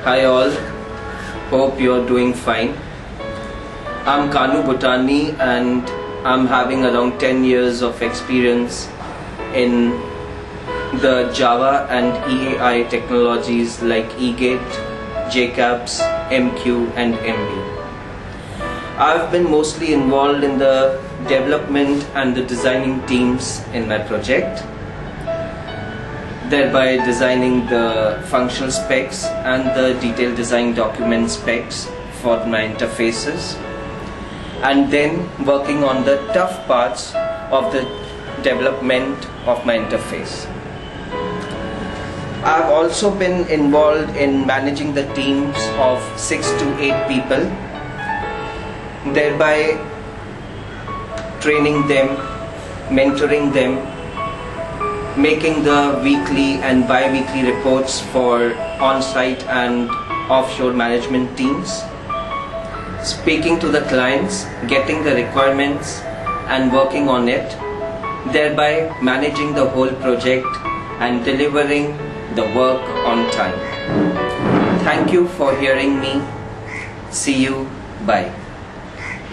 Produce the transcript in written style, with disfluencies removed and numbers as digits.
Hi all, hope you're doing fine. I'm KanuButani and I'm having around 10 years of experience in the Java and EAI technologies like eGate, JCAPS, MQ and MB. I've been mostly involved in the development and the designing teams in my project, thereby designing the functional specs and the detailed design document specs for my interfaces, and then working on the tough parts of the development of my interface. I've also been involved in managing the teams of 6 to 8 people, thereby training them, mentoring them, making the weekly and bi-weekly reports for on-site and offshore management teams, speaking to the clients, getting the requirements and working on it, thereby managing the whole project and delivering the work on time. Thank you for hearing me. See you. Bye.